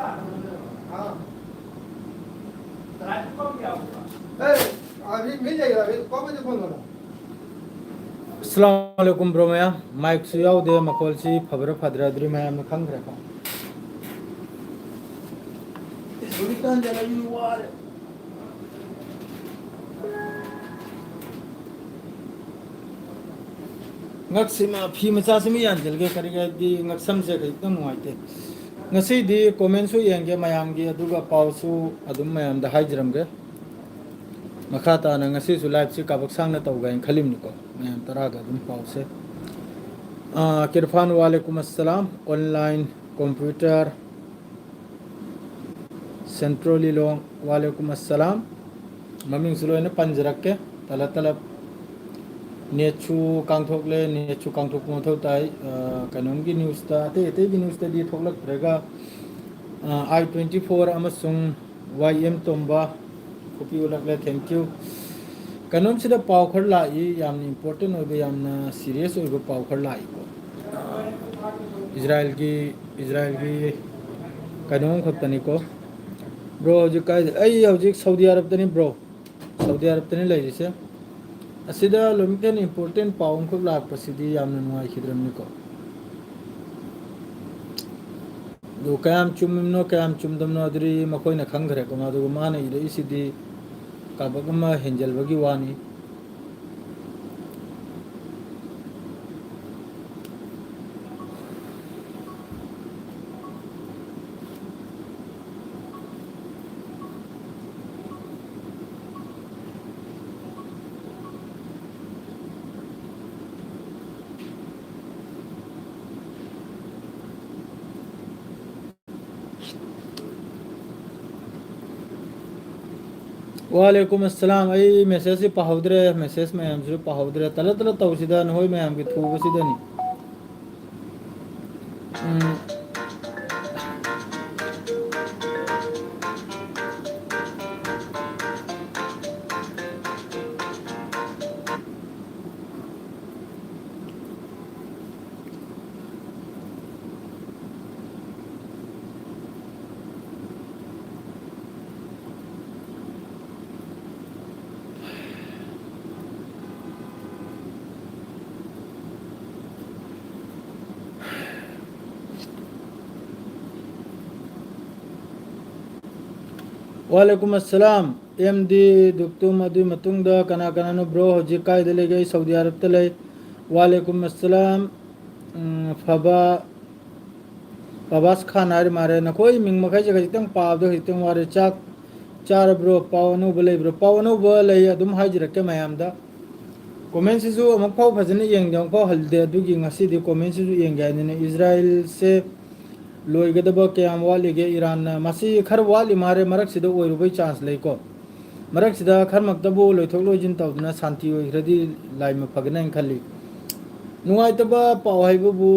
हाँ अभी मिल जाएगा, अभी कौन बजे फोन करो। अस्सलामुअलैकुम ब्रो मैं माइक से याउदे मकोल सी फबर फदराद्री मैं खंग रखा सुल्तान जलाली वार ngaksim phi macha simi yan jelge kariga di ngaksam se kai tang nuaite ngasi di comment su yenge mayam gi aduga paw su adum mayam da haijiram ge makha ta na ngasi su live si kabak sang na taw ga khalim ni ko mayam tara ga dum paw se किरफान वालेकुम अस्सलाम online computer centrally लोंग वालेकुम अस्सलाम ममिंग सुलो ने पंजरक के तला तला नेचु कांगथोकले नेचु कांगथोक मोथो ताई कानून की न्यूज़ ता ते की न्यूज़ ता दी थोकलक प्रेगा I24 अमसुंग YM तोंबा कॉपी उलकले थैंक यू कानून से पाव खर लाई याम इम्पोर्टेंट हो याम सीरियस हो पाव खर लाई को इजराइल की कानून खतनी को ब्रो जो का सऊदी अरब तनी ब्रो सऊदी अरब तनी ले जैसे असिदा लोमिकन इम्पोर्टेंट पाव खर लाग पसिदी याम नुआई खिद्रमनी को दो कयाम चुमदमनो अदरी मकोई न खंगरे को मादु माने इदे इसिदी काबगमा हेंजल बगी वानी वालेकुम अस्सलाम आई मैसेज से पहाउदरे मैसेज में हम से पहाउदरे तला तला तौसीदा न होय मैं हम के थू बसीदा नहीं वालेकुम अस्सलाम एमडी दुक्तुम अदु मतुंगदा कना कना नो ब्रो होजि काय दले गई सऊदी अरब तले वालेकुम अस्सलाम फबास खान आर मारे नकोई मिंग मखै जगह तंग पाव दो हितंग वारे चाक चार ब्रो पावनु बले ब्रो पावनु बले अदुम हाजिर के मयाम दा कमेंट से जो अमक पाव फजने यंग दंग पाव हलदे अदुगी ngasi di कमेंट से जो यंग गाने इजराइल से लोईगदब क्या वालीगे ईरान मसी खर वाली मारे मरक सिद ओइरुबै चांस लेको मरक सिद खर मक्तबो लोइथोक लोइजिन तौदना शांति ओइग्रदि लाइम फगना खली नुआइतब पाव हाइबबु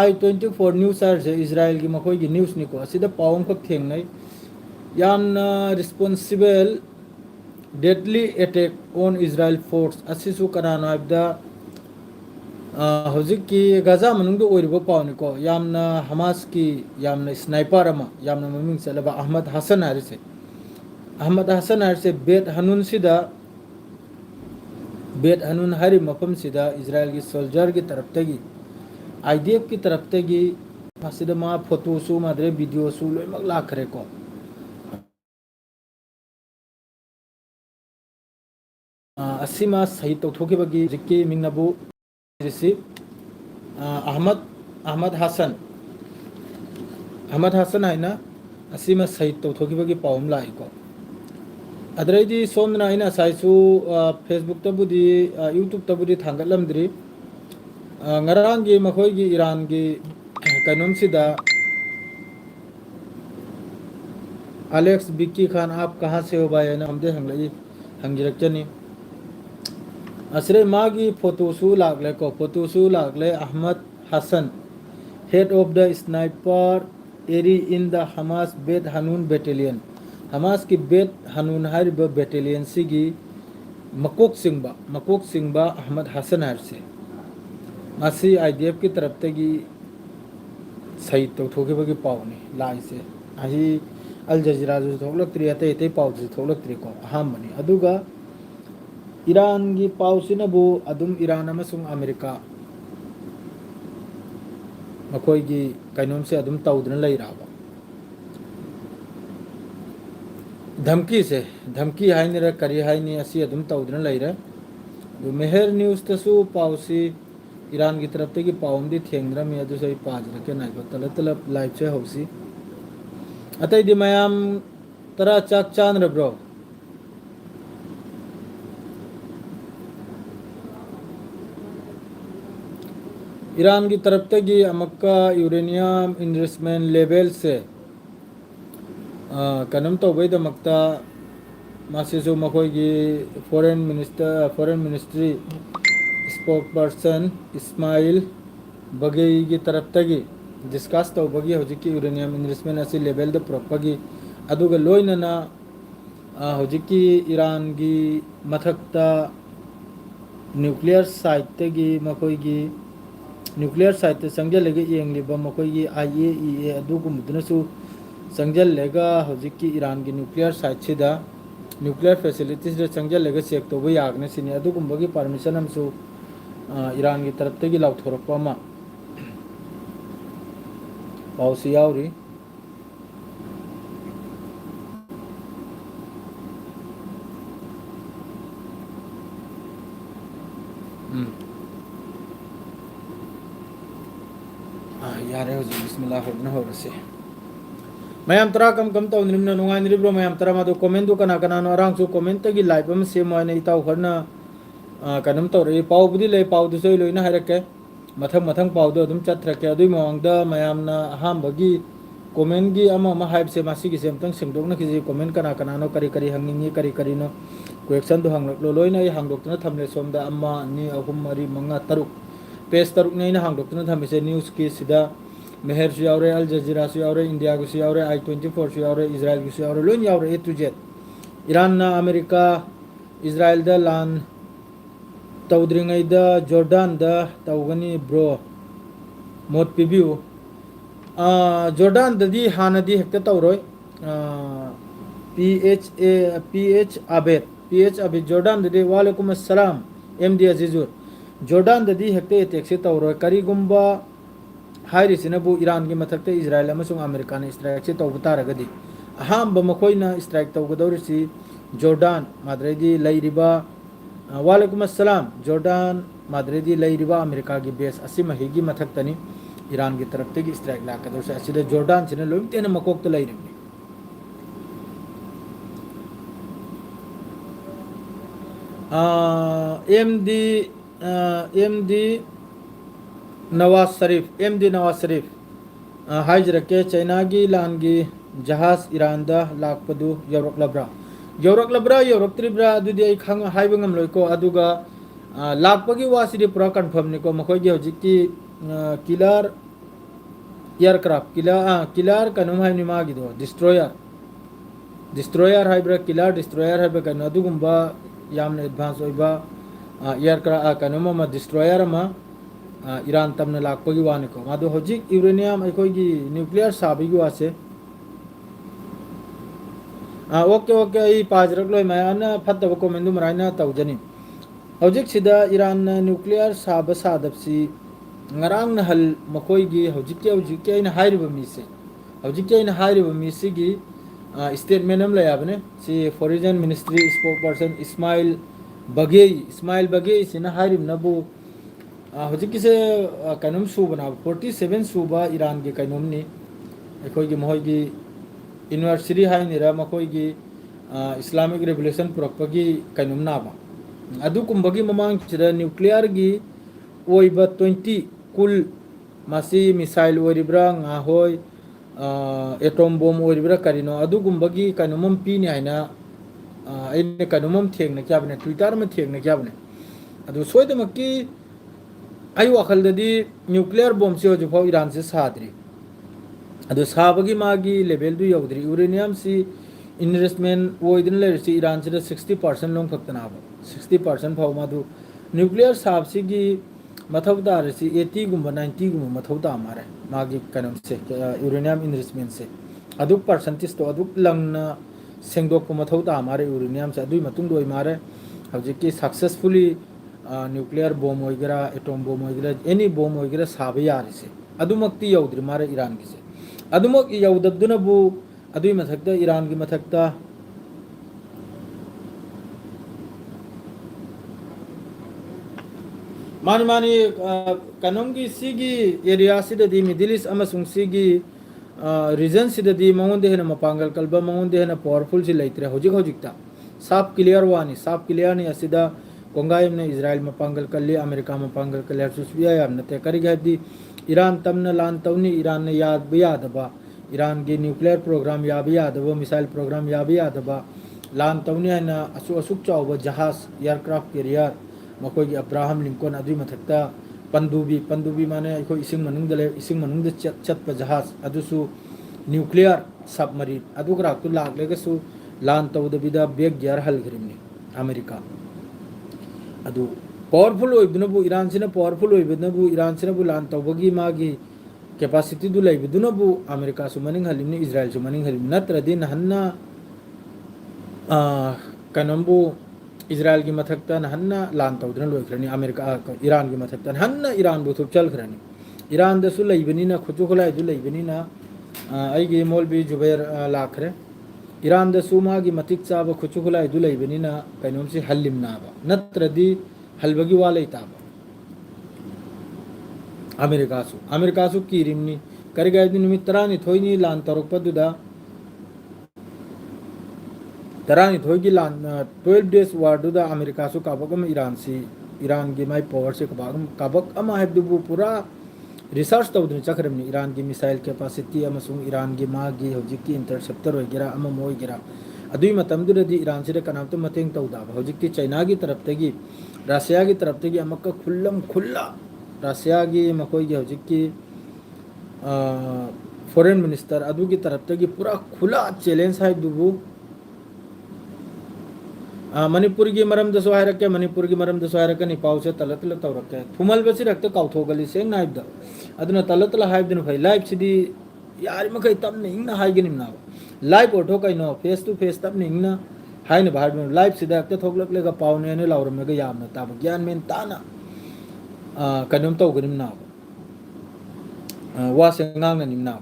I24 न्यूज़ से इजराइल की मखोई की न्यूज़ निको असिद पावम खक थेंगनै यामना responsible deadly attack on Israel force असिसु कनाना आबदा हौजिक की गाजा मनुंग ओइरबो पावनिको यामना हमास की यामना स्नाइपर अमा यामना ममिंग चलबा अहमद हसन हारिसे बेट हनुन हरी मफम सिदा इजराइल की सोल्जर की तरफ तगी IDF की तरफ तगी फासिदा मा फोटो सु मादरे वीडियो सु लोइमक लाखरे को असीमा सही तौथोकिबगी जिक्की मिंगनबु रिसी अहमद हसन आइना असीमा सही तौथोकिबगी पावम लाइको अदरैदी सोमना आइना साइसु फेसबुक तबुदी यूट्यूब तबुदी थांगलमद्री ngarang gi makhoi gi Iran gi kanum sida Alex Bicky Khan आप कहाँ से हो भाई ना हमदे हंगलई हंगिरक चनी असरे मागी फोटोसु लागले Ahmed Hasan head of the sniper एरी in the Hamas Beit Hanoun battalion Hamas की बेट हनून हारिब बैटेलियन सिगी मकोक सिंबा अहमद हसन हर से मासी IDF की तरफ तगी सही तौथोखिबगी पाउनी लाइसे अही अल जजीरा जो थोलक्त्री अतै अतै पाउ जो थोलक्त्री को अहमनी अदुगा ईरान की पाउसिनबु अदुम ईरान अमसुंग अमेरिका मखोयगी कैनोम से अदुम तौदन लैराबा धमकी से धमकी हाइनिरा करी हाइनी असी अदुम तौदन लैरा दु मेहर न्यूज़ तसु पाउसी ईरान की तरफ की पाउंदी थेंग्रा में अदु सही पाज रखे नाइको तलब तलब लाइव से हौसी अतै दि मयाम तरा चाक चान रे ब्रो ईरान की तरफ की अमक्का यूरेनियम इन्वेस्टमेंट लेवल से कनम तौबैदमक्ता मासिसु मखोयगी foreign ministry spokesperson Ismail Baghaei की तरफ की डिस्कस तौबगी हौजिकी यूरेनियम इन्वेस्टमेंट असी लेवल द पुरक्पगी अदुगा लोइनना हौजिकी ईरान की मथक्ता न्यूक्लियर साइट की मखोयगी न्यूक्लियर साइट संजलगे येंगलिबा मखोयगी IAEA अदुगुमदनसु संजलगा हौजिकी ईरान की न्यूक्लियर साइट सिदा न्यूक्लियर फैसिलिटीज रे संजलगा चेक तौबा यागने सिनी अदुगुमबगी परमिशन हमसु ईरान की तरफ की लाउथोरक्पा अमा पाउसी यावरी यारे हौजिक बिस्मिल्लाह होना होरसे मैम तरा कम कम तौ निम्न नुंगाई निब्रो मैम तरा मादो कमेंट दु कना कना नो अरांग सु कमेंट तगी लाइव अम से मोयने इताउ खरना कनम तौ रे पाउ बुदी ले पाउ दु सोइ लोइना हारके मथंग मथंग पाउ दो अदुम चत्रके अदुइ मोंगदा मैम ना अहाम बगी कमेंट गी अमा मा हाइब से मासी की सेमतंग सिंगदोक न किजी कमेंट कना कना नो करी करी हंगिंगी करी करी नो क्वेश्चन दु हंगलक लो लोइना इ हंगदोक न थमले सोमदा अम्मा नि अहुम मरी मंगा तरुक पेज तरुक ने इन हंगदोक न थमिसे न्यूज़ की सिदा मेहर से यावरे अल जजीरा से यावरे इंडिया को से यावरे I24 से यावरे इजराइल को से यावरे लोन यावरे A to Z ईरान ना अमेरिका इजराइल दा लान तौद्रिंगै दा जॉर्डन दा तौगनी ब्रो मोट पिबिउ जॉर्डन ददी हानदी हेक्ता तौरोय PH आबेद जॉर्डन ददी वालेकुम अस्सलाम MD अजीजुर जॉर्डन ददी हेक्ता टेक्सी तौरोय करीगुम्बा हाइरिसिनबु ईरान की मथक्ते इजराइल अमसुंग अमेरिका ने स्ट्राइक से तौब तारगदी अहाम मखोइना स्ट्राइक तौगदौरिसि जॉर्डन माद्रेदी लैरिबा वालेकुम अस्सलाम जॉर्डन माद्रेदी लैरिबा अमेरिका की बेस असि महिगी मथक्तनी ईरान की तरफ की स्ट्राइक लाकदौरसे असिदा जॉर्डन सिने लोइतेन मकोक्त लैरिबनि MD नवाज शरीफ हाइजरके चाइना की लान की जहाज ईरान दा लाकपदु यौरक्लब्रा यौरक्त्रिब्रा अदुदि आई खंग हाइबंगम लोइको अदुगा लाकपगी वासिदि पुरा कन्फर्म निको मखोगी हजिकी किलर एयरक्राफ्ट किलर कनुम हाइनि मागिदो डिस्ट्रॉयर हाइब्रा किलर डिस्ट्रॉयर हाइब्रा कनु अदुगुम्बा यामने एडवांस ओइबा एयरक्राफ्ट कनुम मा डिस्ट्रॉयर मा ईरान तमने लाकपगी वानिको मादो हजिक यूरेनियम अखोगी न्यूक्लियर साबिगी वासे ओके आई पाजरक लोय मायाना फत्तब कमेंट मराइना तौजनी हजिक सिदा ईरान न्यूक्लियर साब सादबसी ngarang na hal makoygi hojike aina hairiba mise hojike aina hairiba misigi statement am layabne si foreign ministry spokesperson Ismail Bagei sina hairib nabu hojiki se kanum subana 47 suba Iran ge kanum ni ekoygi mohoygi university hainira makoygi Islamic Revolution purakpagi kanum naba adu kumbagi mamang chida nuclear gi oiba 20 कुल मासी missile ओरिब्रा ngahoy atom bomb ओरिब्रा करिनो अदुगुम्बगी कनुमम पीनि आइना आइने कनुमम थेंगना क्याबने Twitter में थेंगना क्याबने अदु सोयदमकी आइ वाखलददी nuclear bomb से होजफाव Iran से सादरी अदु साबगी मागी लेवल दु यौदरी यूरेनियम सी इन्वेस्टमेंट ओइदन लेरसी ईरान से 60% लोंग खक्तनाबो 60% फाव मादु न्यूक्लियर साबसीगी मथौ तारसी 80 गुम 90 गुम मथौ ता मारे मागी कनम से यूरेनियम इनरिचमेंट से अदुक परसेंटेज तो अदुक लंगना सेंगदोक को मथौ ता मारे यूरेनियम से अदुई मतुंग दोई मारे हौजिक की सक्सेसफुली न्यूक्लियर बॉम्ब होइगरा एटॉम बॉम्ब होइगरा एनी बॉम्ब होइगरा साबे यारिसे अदुमक्ति यौद्रि मारे ईरान की से अदुमक यौदबदुनबु अदुई मथक्ता ईरान की मथक्ता मानी मानी कनम की सिगी एरिया सिददी मिडिल ईस्ट अमसुंग सिगी रीजन सिददी मंगोंदे हेना मपांगल कलबा मंगोंदे हेना पावरफुल सि लैत्रे होजिक होजिकता साफ क्लियर वानी साफ क्लियर नि असिदा कोंगायम ने इजराइल मपांगल कल्ली अमेरिका मपांगल कल्ली सुसबिया याम नते करी गैदी ईरान तमना लान तवनी ईरान ने याद बियादबा ईरान की न्यूक्लियर प्रोग्राम याब यादबा मिसाइल प्रोग्राम याब यादबा लान तवनी हेना असु असुक चावबा जहाज एयरक्राफ्ट कैरियर मकोई अब्राहम लिंकन अदुई मथक्ता पंदुबी माने अखो इसिंग मनुंग दले इसिंग मनुंग दे चतप जहाज अदुसु न्यूक्लियर सबमरीन अदुगरा तु लागलेगसु लान तवदबिदा बेग गियर हल गरिमनी अमेरिका अदु पावरफुल ओइबनबु ईरान सिना पावरफुल ओइबनबु ईरान सिनाबु लान तवबगी मागी कैपेसिटी दु लैबदुनबु अमेरिका सु मनिंग हलिमनी इजराइल सु मनिंग हलिम नत्रदि नहन्ना कनम्बु इजराइल की मथक्ता नहन्ना लान तौदना लोइखरनी अमेरिका ईरान की मथक्ता नहन्ना ईरान बु थुप चलखरनी ईरान दसु लैबनीना खुजु खुलाई दु लैबनीना आइगे मौलवी जुबैर लाखरे ईरान दसु मागी मतिक चाबा खुजु खुलाई दु लैबनीना कैनोमसि हल्लिम नाबा नत्रदि हलबगी वाले ताबा अमेरिका सु कीरिमनी करिगायदि निमित तरानी थोइनी लान तरोकपदुदा तरानी थोगी लान 12 डेज वार्डुदा अमेरिका सु काबकम ईरान की माई पावर से काबक अमा हैबदुबु पूरा रिसर्च तौदुन चखरमनी ईरान की मिसाइल कैपेसिटी अमसुंग ईरान की मागी हौजिकी इंटरसेप्टर होइगेरा अमा मोइगेरा अदुई मतमदुदि ईरान से कनामत मतेंग तौदाबा हौजिकी चाइना की तरफतगी रशिया की तरफतगी अमक्का खुल्लम खुल्ला रशिया की मकोई हौजिकी फॉरेन मिनिस्टर अदु की तरफतगी पूरा खुला चैलेंज है दुबु मणिपुर की मरम दसो हायरके मणिपुर की मरम दसो हायरके पाव से तलतल तौरके फुमल बसी रक्त काउथोगली सेंग नाइबदा अदुना तलतल हाइबदन फै लाइव सिदी यारि मखै तमने इंगना हाइगनिम ना लाइव ओठो कैनो फेस टू फेस तमने इंगना हाइने भाइबन लाइव सिदा रक्त थोगलकलेगा पावने ने लाउरमेगा यामना ताब ज्ञान मेन ताना कनम तौगनिम ना वासे ngang निम ना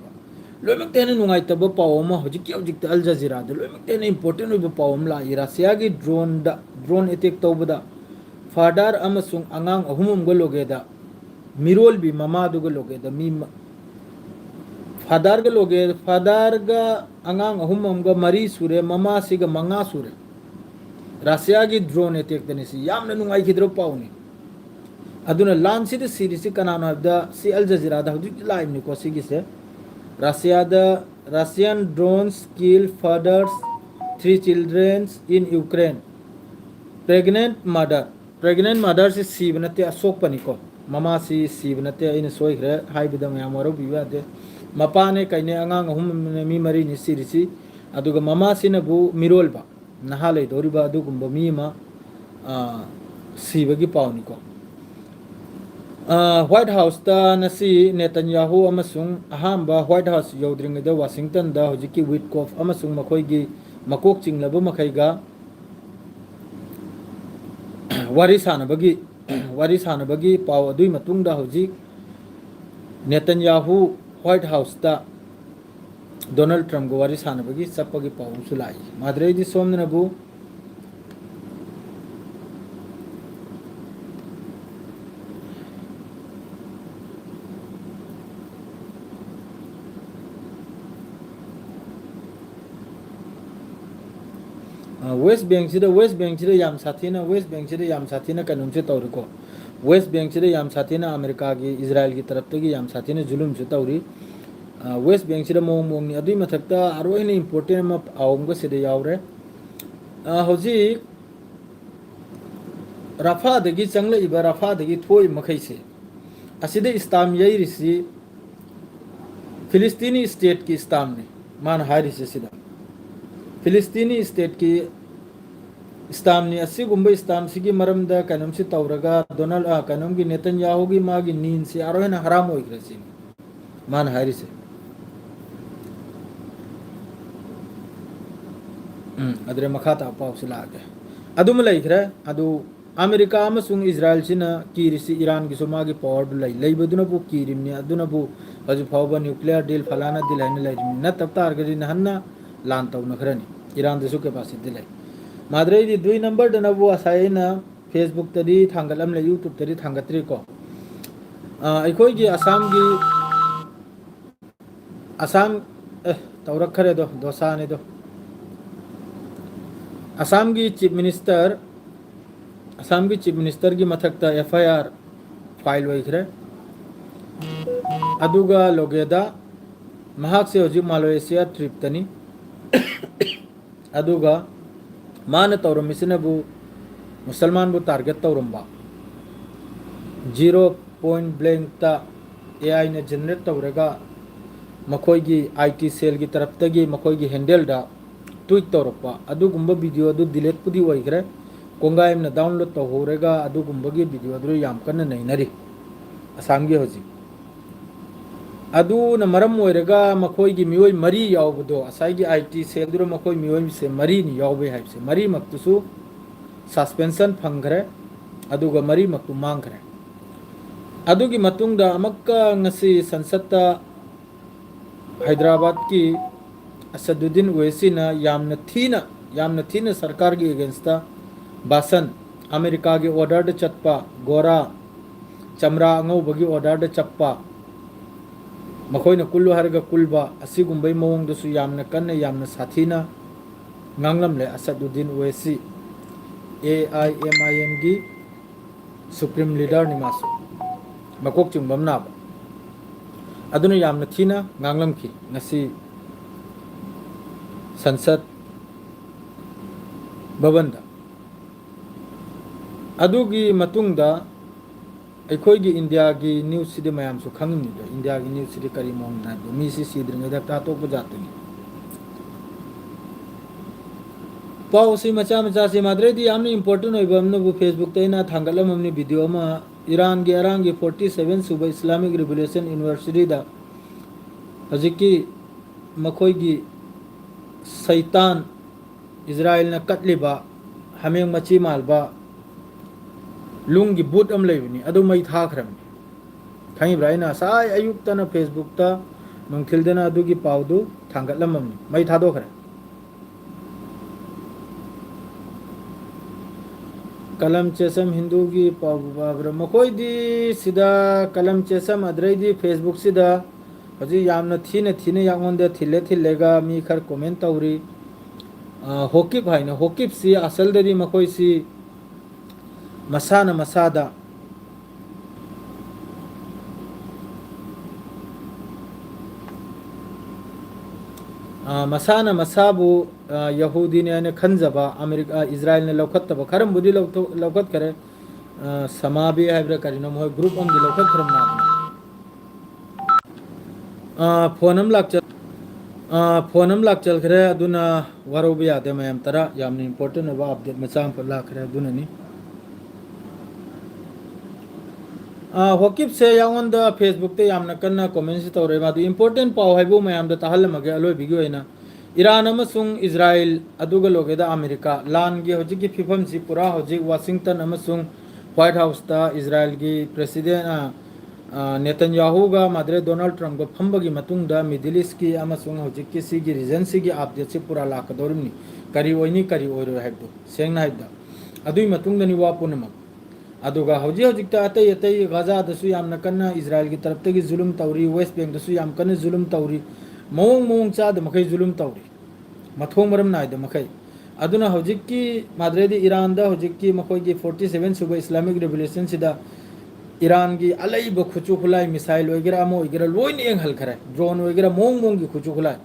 लोमक्तेन नुंगाइतब पावम हजिक हजिक अल जजीरा लोमक्तेन इंपोर्टेंट ओइब पावम ला रशिया की ड्रोन अटैक तौबदा फादर अमसुंग अंगांग अहुमम गलोगेदा मिरोल भी ममा दुग लोगेदा मी फादर ग लोगे फादर ग अंगांग अहुमम ग मरी सुरे ममा सिग मंगा सुरे रशिया की ड्रोन अटैक दनिसी यामना नुंगाइ खिद्रो पावनी अदुना लान सिद सीरीज कनानो हबदा सी अल जजीरा दा हजिक लाइव निको सिगिसे Russian drones kill fathers 3 children in Ukraine. Pregnant mother से सीब नते अशोक पनिको ममा सी सीब नते इन सोइखरे हाइबदम यामरो बिवादे मपाने कइने अंगांग हुम मी मरी नि सिरिसी अदुगा mama सिनबु मिरोलबा नहाले दोरिबा अदुगुम्बो मीमा सीबगी पावनिको White House ta nasi Netanyahu amasung ahamba White House yodring da Washington da hojiki Witkoff amasung makoi gi makok chinglaba makhaiga wari sanabagi paw adui matung da hojik Netanyahu White House ta Donald Trump go wari sanabagi sapagi paw sulai madre di somna bu West Bank yam sathina West Bank yam sathina kanum se tawriko West Bank yam sathina America की Israel की तरफ तक yam sathina जुलुम से तवरी West Bank मोंग नि अदुई मथक्ता आरो इन important म आवंग से यावरे हौजी रफा दगी चंगले इबा रफा दगी थोई मखै से असिदे इस्लाम यई रिसी फिलिस्तीनी स्टेट की इस्लाम ने मान हारिस सिदा फिलिस्तीनी स्टेट की स्टामनी असिगुम्बा स्टाम सिगी मरमदा कनम से तौरगा डोनाल्ड कनम की नेतन्याहू की मागी नींद से आरोहन हराम होइग्रसी मान हारी से अदरे मखाता पाउस लागे अदुम लैखरे अदु अमेरिका अमसुंग इजराइल सिना कीरिसी ईरान की सुमागी पावर लೈ लैबदुना बु कीरिमनि अदुना बु हजु फावबा न्यूक्लियर डील फलाना डील हैन लैरिमनि न तब तारगरि नहन्ना लान तौना खरनि ईरान दसु कैपेसिटी लै माद्रे दी 2 नंबर दना बु असाइना फेसबुक तदी थांगलम ले यूट्यूब तदी थांगत्रि को अखोई की असम तौरक खरे दो दोसाने दो असम की चीफ मिनिस्टर की मथकता FIR फाइल होइखरे अदुगा लोगेदा महाक से होजी मलेशिया ट्रिप तनी अदुगा मान तौरमिसनबु मुसलमान बु टारगेट तौरंबा 0 पॉइंट ब्लैंक ता AI ने जनरेट तौरगा मखोई IT सेल की तरफ तगी मखोई हैंडल दा ट्वीट तौरपा अदुगुम्बा वीडियो अदु डिलीट पुदी होइखरे कोंगाइम ना डाउनलोड तौहोरेगा अदुगुम्बगी वीडियो अदु याम कन्न नैनरी असम की होजी अदु न मरम ओइरेगा मखोई की मियोय मरी यावबदो असाई की IT सेल दुर मखोई मियोय से मरी नि यावबे हाइबसे मरी मक्तुसु सस्पेंशन फंगरे अदुगा मरी मक्तु मांगरे अदुगी मतुंगदा अमक्का ngasi संसदता हैदराबाद की असदुद्दीन ओवैसी ना यामना थीना सरकार की अगेंस्ट बासन अमेरिका की ऑर्डर चटपा गोरा चमरा अंगौबगी ऑर्डर चप्पा मखोई न कुल्लु हरगा कुलबा असिगुम्बै मवोंगदसु यामना कन्ना यामना साथीना ngangamle असदुद्दीन ओवैसी AIMIM की सुप्रीम लीडर निमासु मकोक चुंबम नाबा अदुना यामना थीना ngangram की ngasi संसद भवन अदुगी मतुंगदा अखोई इंडिया की न्यूज सिदि मयाम सु खंगनि इंडिया की न्यूज सिदि करी मोंग ना मी सि सिद्रिंगदा तातोक जातुनि पाउ सि मचा मचा से माद्रे दी आमने इंपोर्टेंट होइबमनो बु फेसबुक तेना थांगलम हमने वीडियो मा ईरान की अरांग 47 सुबह इस्लामिक रिवोल्यूशन यूनिवर्सिटी दा हजिकी मखोई की सैतान इजराइल ने कटलिबा हमें मची मालबा लुंगी बूट अम लेबनी अदु मई थाखरमनी खंगी ब्राइना साय अयुक्तना फेसबुक ता नुंगथिलदना अदुगी पाउदु थांगलममनी मई थादोखरे कलम चेसम हिंदू की पाब्र मकोई दी सिदा कलम चेसम अद्रैदी फेसबुक सिदा हजी यामना थीने यामोंदे थिलेगा मी खर कमेंट तौरी होकिप हाइना होकिप सी असल दरी मकोई सी मसाना मसादा मसाना मसाबु यहूदी ने खंजबा अमेरिका इजराइल ने लौखत्तबा खरम बुदी लौखत करे समाबी हाइब्रा करिनो मोय ग्रुप अम दि लौखत खरम ना फोनम लाक चल खरे अदुना वरोबी यादे मयम तरा यामनी इंपोर्टेंट ओबा अपडेट मचांग पर लाक खरे अदुना नि होकिप से यांगोन द फेसबुक ते यामना कन्ना कमेंट से तौरे मादु इंपोर्टेंट पाव हाइबो मयाम द तहल मगे अलोय बिगो एना ईरान अमसुंग इजराइल अदुगा लोगेदा अमेरिका लान गे होजि की फिफम सि पुरा होजि वाशिंगटन अमसुंग व्हाइट हाउस ता इजराइल की प्रेसिडेंट नेतन्याहू गा माद्रे डोनाल्ड ट्रम्प को फंबगी मतुंग दा मिडिल ईस्ट की अमसुंग होजि की सी की रीजन सी की अपडेट से पुरा लाक दोरमनी करी ओइनी करी ओइरो हाइबदो सेंगना हाइबदा अदुई मतुंग दनि वा पुनमक अदुगा होजि होजिकता अतै अतै गाजा दसु यामना कन्ना इजराइल की तरफ तगी जुलुम तौरी वेस्ट बैंक दसु याम कन्ना जुलुम तौरी मोंग चाद मखै जुलुम तौरी मथोंग मरम नाय द मखै अदुना होजिकी माद्रेदी ईरान दा होजिकी मखोई की 47 सुबह इस्लामिक रिवोल्यूशन सिदा ईरान की अलैब खुचु खुलाई मिसाइल वगैरह अमो वगैरह लोइन एंग हल खरे ड्रोन वगैरह मोंग की खुचु खुलाई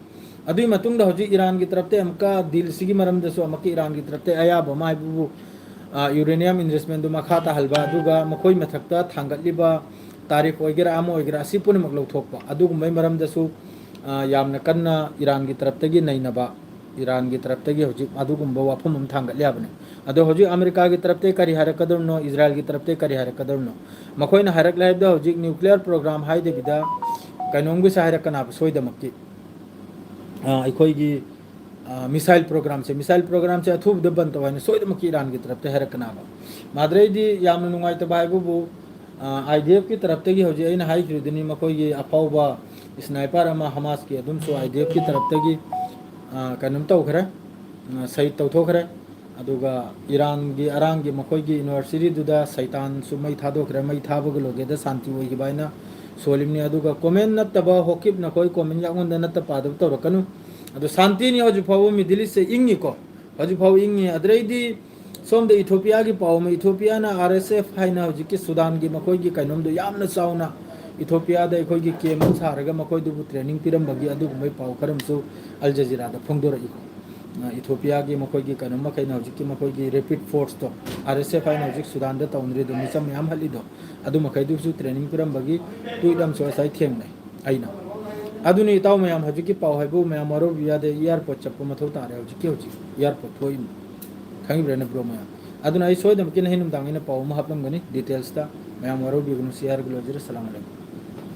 अदुई मतुंग दा होजि ईरान की तरफ ते अमका दिल सिगी मरम दसु अमकी ईरान की तरफ ते अयाब माइबु यूरेनियम इन्वेस्टमेंट मखाता हलबा अदुगा मखोई मथक्ता थांगतलिबा तारीफ वगैरह अमो वगैरह असि पुनमक लौथोकपा अदुगुमै मरम दसु यामना कन्ना ईरान की तरफ तगी नैनबा ईरान की तरफ तक हजिक अदुगुम्बा वाफम हम थांगतलियाबने अदो हजिक अमेरिका की तरफ ते करी हारकदरनो इजराइल की तरफ ते करी हारकदरनो मखोइना हारकले हाइबदा हजिक न्यूक्लियर प्रोग्राम हाइदेबिदा कनोंगि साहरकना सोइदमक्की अखोइगी मिसाइल प्रोग्राम से अथुब बंद तो सोइदमक्की ईरान की तरफ ते हारकनाबा माद्रेदी यामन नुंगाइतबा हाइबुबु आईडीएफ की तरफ तगी हजिक अइना हाइखिरुदनी मखोइगी अफाउबा स्नाइपर अमा हमास की अदुमसो आईडीएफ की तरफ तगी कनम तौखरे सही तौथोखरे अदुगा ईरान की अरांग की मखोइगी यूनिवर्सिटी दुदा सैतान सु मई थादोखरे मई थाबग लोगेदा शांति होइगी बाइना सोलिमनी अदुगा कमेंट नत्तबा होकिब नकोइ कमेंट यागोंदा नत्त पादब तौरकनु अदु शांति नि हजु फाव मिडिल ईस्ट से इंगी को हजु फाव इंगी अद्रेदी सोम इथोपिया की पाव में इथोपिया ना आरएसएफ हाइना हजु की सुदान की मखोइगी कनम दो यामना चाउना इथोपिया दा अखोइगी केम सारगा मखोइदुबु ट्रेनिंग पिरमबगी अदुगुमै पाव खरमसु अल जजीरा दा फोंदोरइको इथोपिया की मखोइगी कनम मखैना हजिकी मखोइगी रैपिड फोर्स तो आरएसएफ हाइना हजिक सुदान दा तौनरे दो मिसम याम हलिदो अदु मखैदुसु ट्रेनिंग पिरमबगी तुइदम सो साइ थेंगनै आइना अदुनी ताव मयाम हजिकी पाव हाइबु मयाम मरो बियादे एयरपोर्ट चप्पो मथौ तारे हजिकी हजिक एयरपोर्ट थोइ खंगिब्रेन ब्रो मयाम अदुना आई सोइदम कि नहीं नुमदांगिना पाव म हापलमगनी डिटेल्स ता मयाम मरो बिगनु शेयर ग्लोजर अस्सलाम वालेकुम।